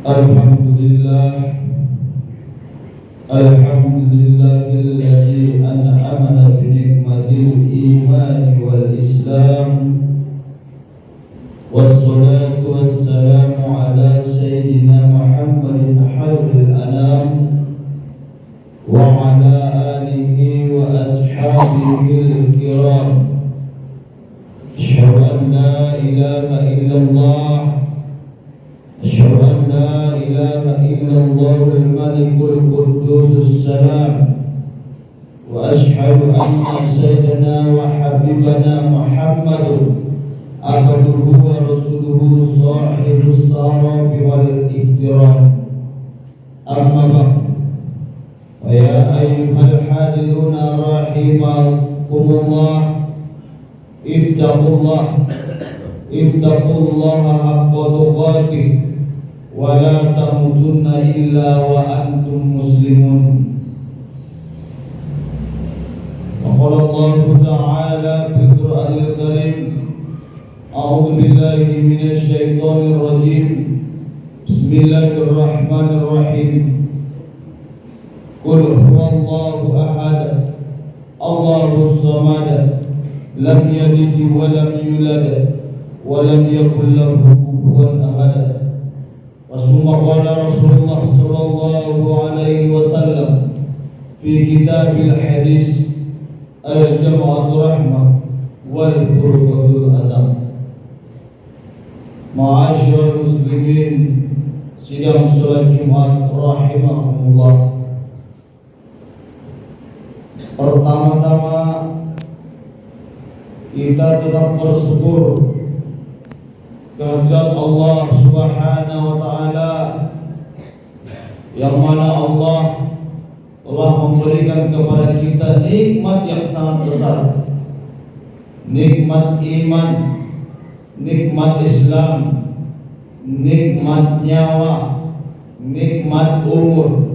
Alhamdulillahilladzi an'amana bi ni'matil iman wal islam. Wassalatu wassalamu ala sayyidina Muhammadin khairil anam wa ala alihi wa ashabihi al-kiram. Asyhadu an la ilaha illallah, asyhadu an la ilaha illallahul malikul quddus salam, wa asyhadu anna sayyidana wa habibana Muhammadun abduhu wa rasuluhu sahibus sarabi wal ikram. Amma ba'd, wa ya ayyuhal hadiruna rahimakumullah, ittaqullaha haqqa tuqatih wa la tamutunna illa wa antum muslimun. Wa qala Allahu ta'ala fil Qur'anil Karim, a'udzu billahi minasy syaithanir rajim. Bismillahirrahmanirrahim. Qul huwallahu ahad, Allahus samad, lam yalid wa lam yulad wa lam yakul lahu kufuwan ahad. Rasulullah qala Rasulullah sallallahu alaihi wasallam fi kitabil hadis, al-jam'atu rahmah wal furqatu adab. Ma'asyiral muslimin sidang salat Jumat rahimakumullah. Pertama-tama kita tetap bersyukur kehadirat Allah Subhanahu wa taala, yang mana Allah telah memberikan kepada kita nikmat yang sangat besar, nikmat iman, nikmat Islam, nikmat nyawa, nikmat umur,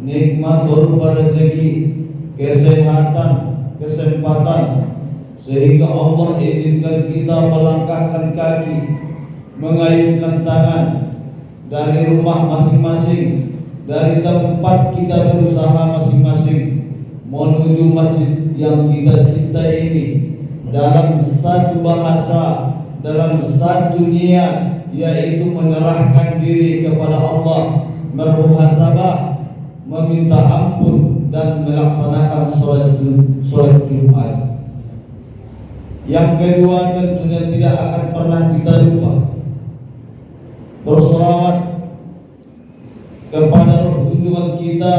nikmat berupa rezeki, kesehatan, kesempatan, sehingga Allah izinkan kita melangkahkan kaki, mengayunkan tangan dari rumah masing-masing, dari tempat kita berusaha masing-masing, menuju masjid yang kita cintai ini, dalam satu bahasa, dalam satu niat, yaitu menyerahkan diri kepada Allah, bermuhasabah, meminta ampun, dan melaksanakan sholat Jumat. Yang kedua, tentunya tidak akan pernah kita lupa berselawat kepada junjungan kita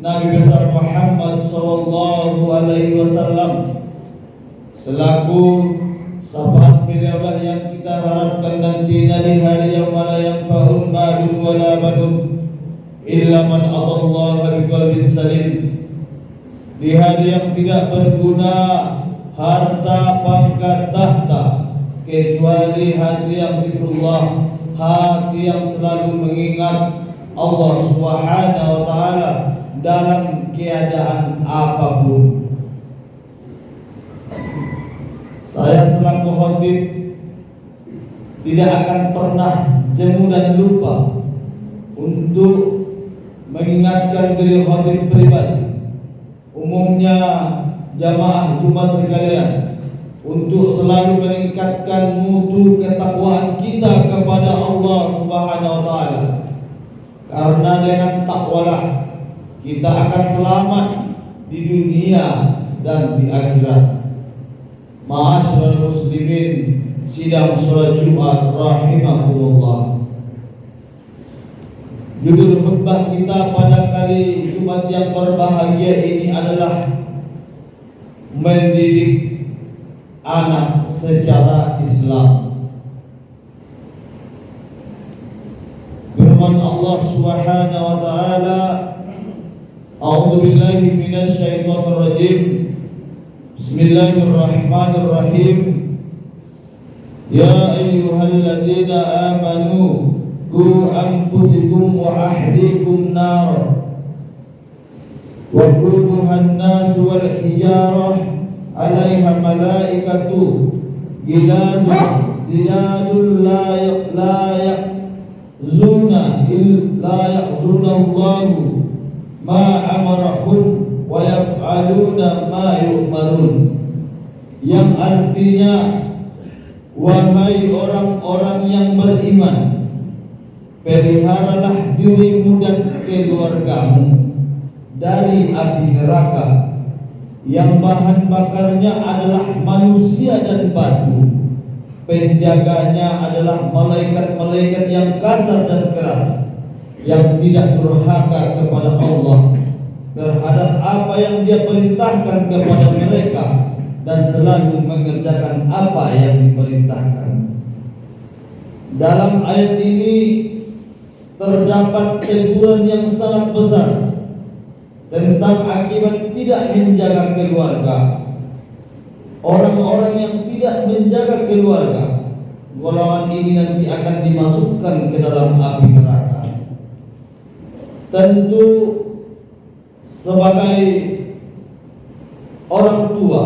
Nabi besar Muhammad sallallahu alaihi wasallam, selaku syafaat beliau yang kita harapkan nantinya di hari yang la yanfa'u malun wala banun illa man atallaha biqalbin salim. Di hari yang tidak berguna harta, pangkat, tahta, kecuali hati yang zikrullah, hati yang selalu mengingat Allah Subhanahu wa taala dalam keadaan apapun. Saya selaku khatib tidak akan pernah jemu dan lupa untuk mengingatkan diri khatib pribadi, umumnya jamaah Jumat sekalian, untuk selalu meningkatkan mutu ketakwaan kita kepada Allah Subhanahu wa taala. Karena dengan takwalah kita akan selamat di dunia dan di akhirat. Ma'asyiral muslimin sidang salat Jumat rahimakumullah. Judul khutbah kita pada kali Jumat yang berbahagia ini adalah mendidik anak secara Islam. Firman Allah Subhanahu wa taala, a'udzu billahi minasy syaithanir rajim. Bismillahirrahmanirrahim. Ya ayyuhalladzina amanu qu anfusakum wa ahlikum nar wa quduhan nas wal hijarah 'alaiha malaikatu gilazun sidadul la zuna illa ya'zunallahu ma amarahum wa yaf'aluna ma yu'marun, yang artinya, wahai orang-orang yang beriman, peliharalah dirimu dan keluargamu dari api neraka yang bahan bakarnya adalah manusia dan batu. Penjaganya adalah malaikat-malaikat yang kasar dan keras, yang tidak durhaka kepada Allah terhadap apa yang Dia perintahkan kepada mereka, dan selalu mengerjakan apa yang diperintahkan. Dalam ayat ini terdapat teguran yang sangat besar tentang akibat tidak menjaga keluarga. Orang-orang yang tidak menjaga keluarga, golongan ini nanti akan dimasukkan ke dalam api neraka. Tentu sebagai orang tua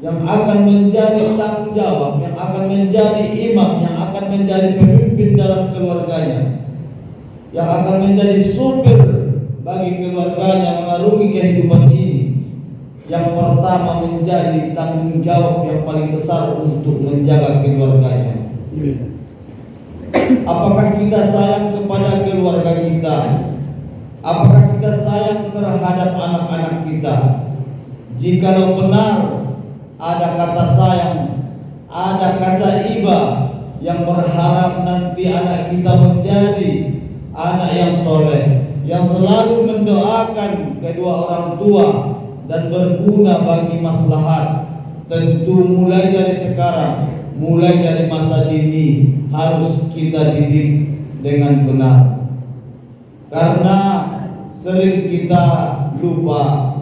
yang akan menjadi tanggung jawab, yang akan menjadi imam, yang akan menjadi pemimpin dalam keluarganya, yang akan menjadi supir bagi keluarganya mengarungi kehidupan ini, yang pertama menjadi tanggung jawab yang paling besar untuk menjaga keluarganya. Apakah kita sayang kepada keluarga kita? Apakah kita sayang terhadap anak-anak kita? Jikalau benar ada kata sayang, ada kata iba yang berharap nanti anak kita menjadi anak yang soleh, yang selalu mendoakan kedua orang tua dan berguna bagi maslahat, tentu mulai dari sekarang, mulai dari masa dini harus kita didik dengan benar. Karena sering kita lupa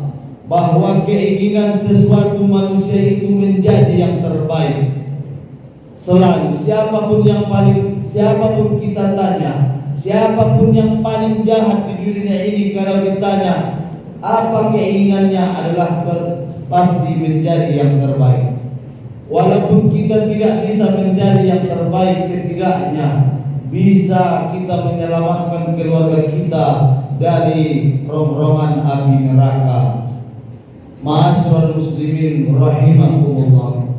bahwa keinginan sesuatu manusia itu menjadi yang terbaik. Selalu siapapun kita tanya, siapapun yang paling jahat di dunia ini, kalau ditanya apa keinginannya, adalah pasti menjadi yang terbaik. Walaupun kita tidak bisa menjadi yang terbaik, setidaknya bisa kita menyelamatkan keluarga kita dari rongrongan api neraka. Ma'asyiral muslimin rahimakumullah.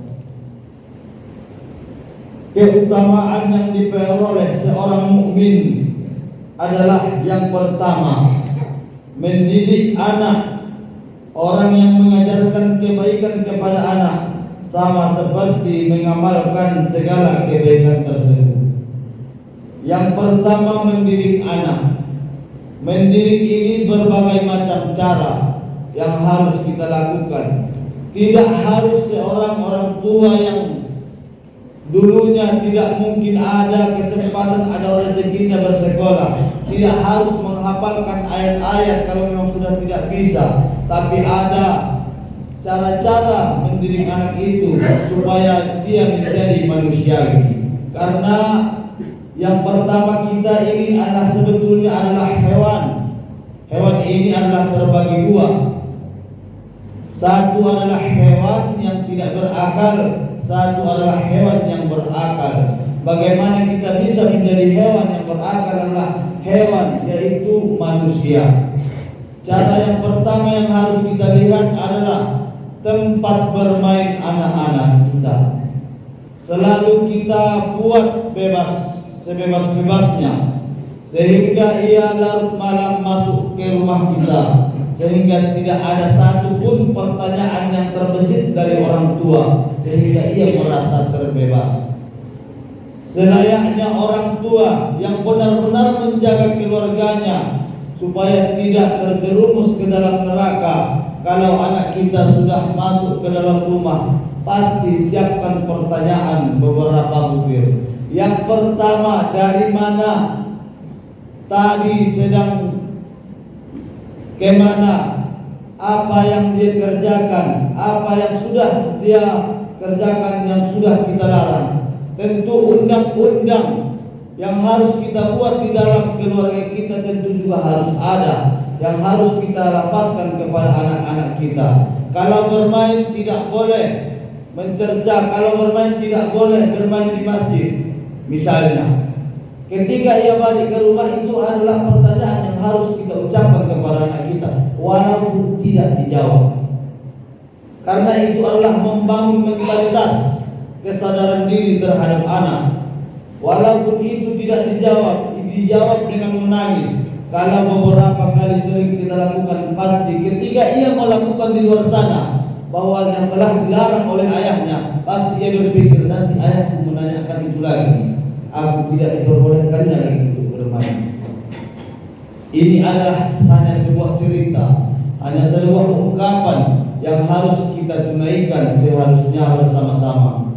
Keutamaan yang diperoleh seorang mukmin adalah yang pertama, mendidik anak. Orang yang mengajarkan kebaikan kepada anak sama seperti mengamalkan segala kebaikan tersebut. Yang pertama, mendidik anak. Mendidik ini berbagai macam cara yang harus kita lakukan. Tidak harus seorang orang tua yang dulunya tidak mungkin ada kesempatan, ada rezekinya bersekolah, tidak harus menghafalkan ayat-ayat kalau memang sudah tidak bisa, tapi ada cara-cara mendidik anak itu supaya dia menjadi manusiawi. Karena yang pertama, kita ini adalah sebetulnya adalah hewan. Hewan ini adalah terbagi dua. Satu adalah hewan yang tidak berakal, satu adalah hewan yang berakal. Bagaimana kita bisa menjadi hewan yang berakal? Adalah hewan, yaitu manusia. Cara yang pertama yang harus kita lihat adalah tempat bermain anak-anak kita. Selalu kita buat bebas, sebebas-bebasnya, sehingga ia larut malam masuk ke rumah kita, sehingga tidak ada satupun pertanyaan yang terbesit dari orang tua, sehingga ia merasa terbebas. Selayaknya orang tua yang benar-benar menjaga keluarganya supaya tidak terjerumus ke dalam neraka. Kalau anak kita sudah masuk ke dalam rumah, pasti siapkan pertanyaan beberapa butir. Yang pertama, dari mana tadi sedang kemana, apa yang dia kerjakan, apa yang sudah dia kerjakan yang sudah kita larang. Tentu undang-undang yang harus kita buat di dalam keluarga kita tentu juga harus ada, yang harus kita lapaskan kepada anak-anak kita. Kalau bermain tidak boleh mencerca, kalau bermain tidak boleh bermain di masjid misalnya. Ketika ia balik ke rumah, itu adalah pertanyaan yang harus kita ucapkan kepada anak kita, walaupun tidak dijawab. Karena itu adalah membangun mentalitas kesadaran diri terhadap anak. Walaupun itu tidak dijawab dengan menangis. Kalau beberapa kali sering kita lakukan, pasti ketika ia melakukan di luar sana bahwa yang telah dilarang oleh ayahnya, pasti ia berpikir, nanti ayahku menanyakan itu lagi. Aku tidak diperbolehkannya lagi untuk bermain. Ini adalah hanya sebuah cerita, hanya sebuah ungkapan yang harus kita tunaikan seharusnya bersama-sama.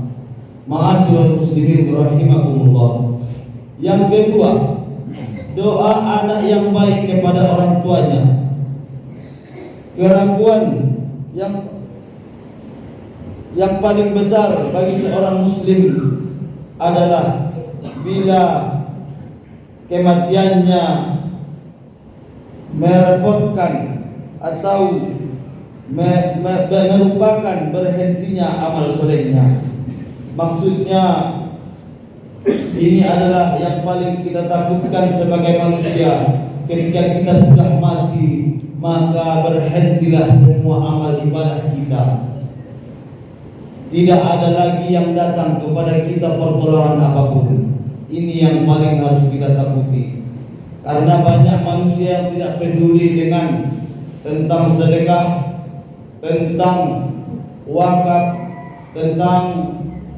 Ma'asyiral muslimin rahimakumullah. Yang kedua, doa anak yang baik kepada orang tuanya. Keraguan yang paling besar bagi seorang muslim adalah bila kematiannya merepotkan atau merupakan berhentinya amal solehnya. Maksudnya ini adalah yang paling kita takutkan sebagai manusia. Ketika kita sudah mati, maka berhentilah semua amal ibadah kita. Tidak ada lagi yang datang kepada kita pertolongan apapun. Ini yang paling harus kita takuti. Karena banyak manusia yang tidak peduli tentang sedekah, tentang wakaf, tentang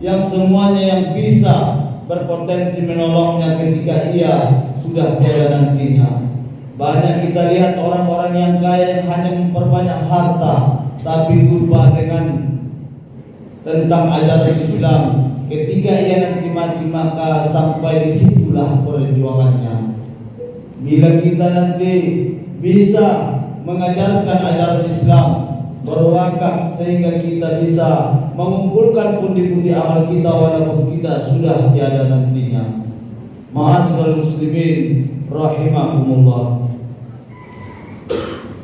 yang semuanya yang bisa berpotensi menolongnya ketika ia sudah tiada nantinya. Banyak kita lihat orang-orang yang kaya yang hanya memperbanyak harta, tapi lupa tentang ajaran Islam. Ketika ia nanti mati, maka sampai disitulah perjuangannya. Bila kita nanti bisa mengajarkan ajaran Islam, berwakaf sehingga kita bisa mengumpulkan pundi-pundi amal kita walaupun kita sudah tiada nantinya. Ma'asyiral muslimin rahimakumullah.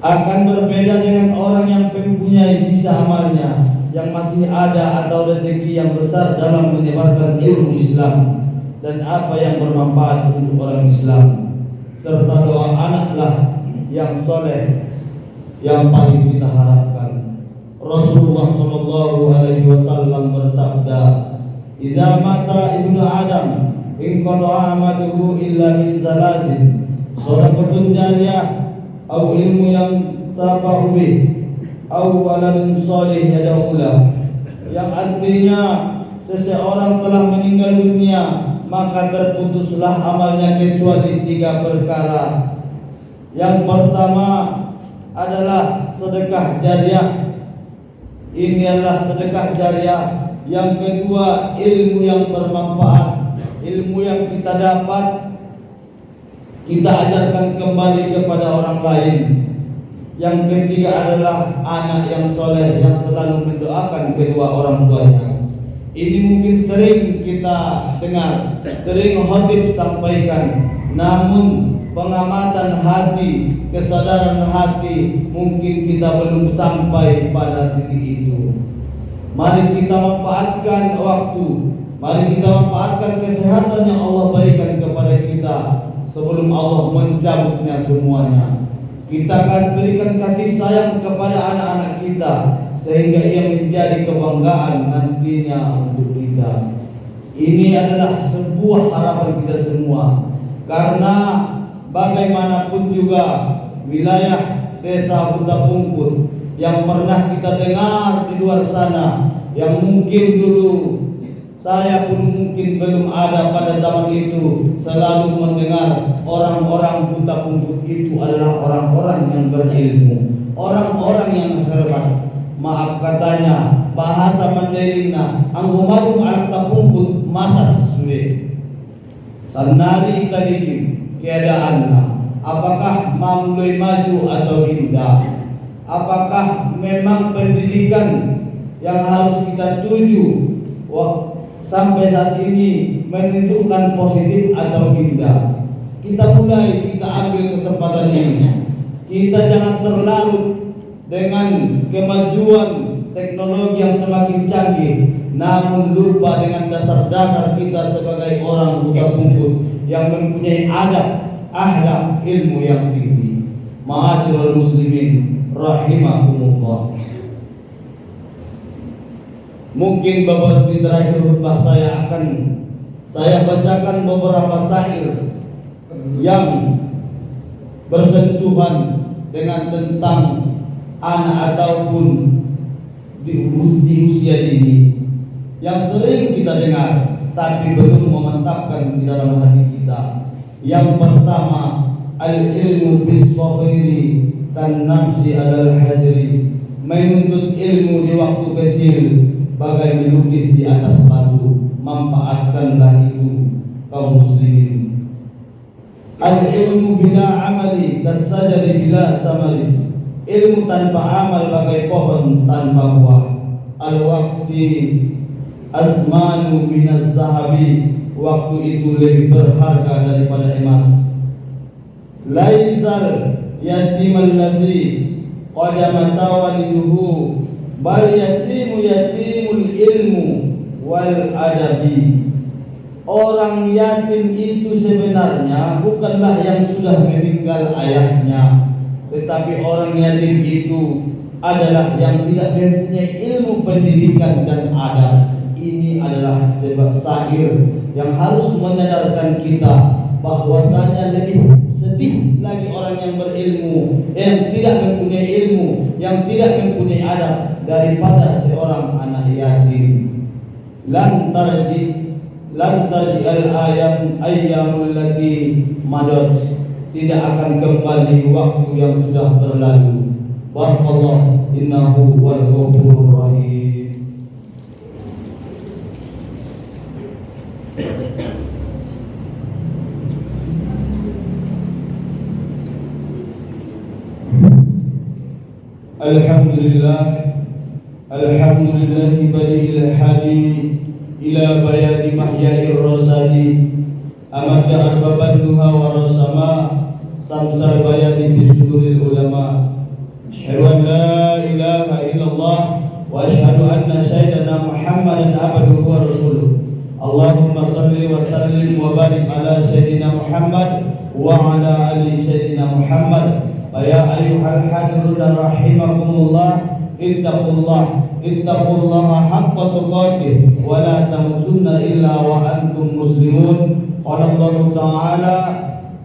Akan berbeda dengan orang yang mempunyai sisa amalnya yang masih ada atau rezeki yang besar dalam menyebarkan ilmu Islam dan apa yang bermanfaat untuk orang Islam, serta doa anaklah yang soleh yang paling kita harapkan. Rasulullah sallallahu alaihi wasallam bersabda, "Idza mata ibnu Adam, inqata'a amaluhu illa min salasin, shadaqatun jariyah, au ilmu yang tafa'u bih, au waladun shalih yad'u lahu." Yang artinya seseorang telah meninggal dunia, maka terputuslah amalnya kecuali 3 perkara. Yang pertama adalah sedekah jariah. Ini adalah sedekah jariah. Yang kedua, ilmu yang bermanfaat. Ilmu yang kita dapat, kita ajarkan kembali kepada orang lain. Yang ketiga adalah anak yang soleh yang selalu mendoakan kedua orang tuanya. Ini mungkin sering kita dengar, sering khatib sampaikan, namun pengamatan hati, kesadaran hati mungkin kita belum sampai pada titik itu. Mari kita manfaatkan waktu, mari kita manfaatkan kesehatan yang Allah berikan kepada kita sebelum Allah mencabutnya semuanya. Kita akan berikan kasih sayang kepada anak-anak kita sehingga ia menjadi kebanggaan nantinya untuk kita. Ini adalah sebuah harapan kita semua. Karena bagaimanapun juga wilayah desa Huta Pungkut yang pernah kita dengar di luar sana, yang mungkin dulu saya pun mungkin belum ada pada zaman itu, selalu mendengar orang-orang Huta Pungkut itu adalah orang-orang yang berilmu, orang-orang yang hebat. Maaf katanya, bahasa Mandailing anggumadum anak tapungkut masa sulit sanari ikaligin keadaannya. Apakah mulai maju atau tidak? Apakah memang pendidikan yang harus kita tuju sampai saat ini menunjukkan positif atau tidak? Kita ambil kesempatan ini. Kita jangan terlarut dengan kemajuan teknologi yang semakin canggih, namun lupa dengan dasar-dasar kita sebagai orang Huta Pungkut, yang mempunyai adab, akhlak, ilmu yang tinggi. Ma'asyiral muslimin rahimakumullah. Mungkin beberapa di terakhir khutbah saya akan saya bacakan beberapa syair yang bersentuhan dengan tentang anak ataupun di usia dini yang sering kita dengar tapi belum memantapkan di dalam hati kita. Yang pertama, al-ilmu bis-saghiri kan namsi alal hajri, menuntut ilmu di waktu kecil bagai melukis di atas batu. Manfaatkanlah itu kaum muslimin. Al-ilmu bila amali kasajari bila samari, ilmu tanpa amal bagai pohon tanpa buah. Al-waqti asmanu minas zahabi, waktu itu lebih berharga daripada emas. Laisal yatim alladhi qadamata waliduhu, bal yatimul ilmu wal adabi. Orang yatim itu sebenarnya bukanlah yang sudah meninggal ayahnya, tetapi orang yatim itu adalah yang tidak mempunyai ilmu pendidikan dan adab. Ini adalah sebab syair yang harus menyadarkan kita bahwasanya lebih sedih lagi orang yang berilmu, yang tidak mempunyai ilmu, yang tidak mempunyai adab daripada seorang anak yatim. Lan tarji al-ayyamul lati madat, tidak akan kembali waktu yang sudah berlalu. Barakallahu innahu wal ghafurur rahim. Alhamdulillah badiil hadi ila bayani mahyair rasadi, amadda arbaban duha wa rasama, samsal bayani bisuduril ulama. Asyhadu an la ilaha illallah wa asyhadu anna sayyidana Muhammadan abduhu wa rasuluh. Allahumma salli wa sallim wa barik ala sayyidina Muhammad wa ala ali sayyidina Muhammad. Ya ayyuhal hadiruna rahimakumullah, ittaqullaha haqqa tuqatih wa la tamutunna illa wa antum muslimun. Qala Allah Ta'ala,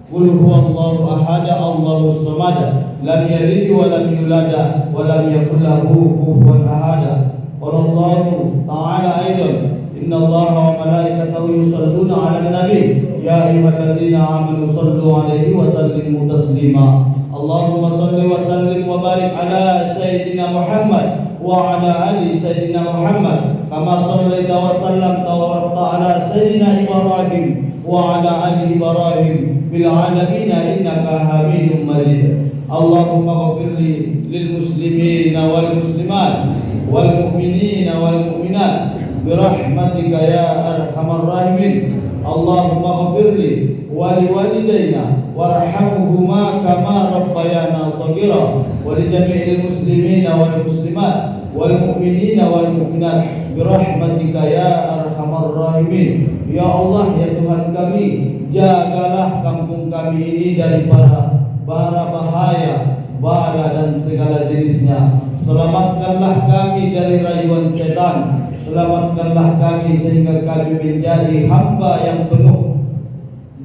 qul huwallahu ahad, Allahus samad, lam yalid wa lam yulad wa lam yakul lahu kufuwan ahad. Qala Allah Ta'ala aidan, innallaha wa malaikatahu yusalluna 'alan nabi, ya ayyuhalladzina amanu sallu 'alaihi wa sallimu taslima. Allahumma salli wa sallim wa barik ala sayyidina Muhammad wa ala ali sayyidina Muhammad, kama sallaita wa sallamta wa barakta ala sayyidina Ibrahim wa ala ali Ibrahim fil alamin innaka Hamidum Majid. Allahumma ighfirli lil muslimina wal muslimat wal mu'minina wal mu'minat bi rahmatika ya arhamar rahimin. Allahumma ighfirli wa liwalidayna warhamhuma kama rabbayana shaghira wa li jami'il muslimina wal muslimat wal mu'minina wal mu'minat bi rahmatika ya arhamar rahimin. Ya Allah, ya Tuhan kami, jagalah kampung kami ini dari bara bahaya, bala dan segala jenisnya. Selamatkanlah kami dari rayuan setan. Selamatkanlah kami sehingga kami menjadi hamba yang penuh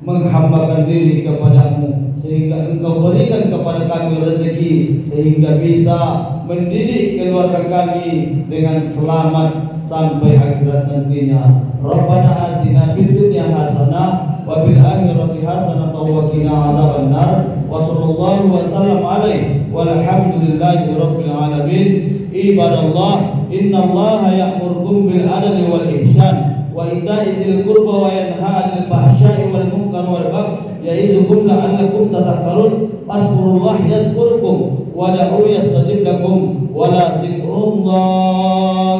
menghambakan diri kepadamu, sehingga engkau berikan kepada kami rezeki, sehingga bisa mendidik keluarga kami dengan selamat sampai akhirat nantinya. Rabbana atina fid dunya hasanah wa fil akhirati hasanah wa qina adzabannar. Wa sallallahu wa sallam alaihi walhamdulillahi rabbil alamin. Ibadallah, innallaha ya'murukum bil adli wal ihsan wa ita'i dzil qurba wa yanha 'anil fahsya'i wal munkar wal baghi ya'izukum la'allakum tadhakkarun. Fazkurullah yazkurkum wa da'u yastajib lakum wa la zikrullah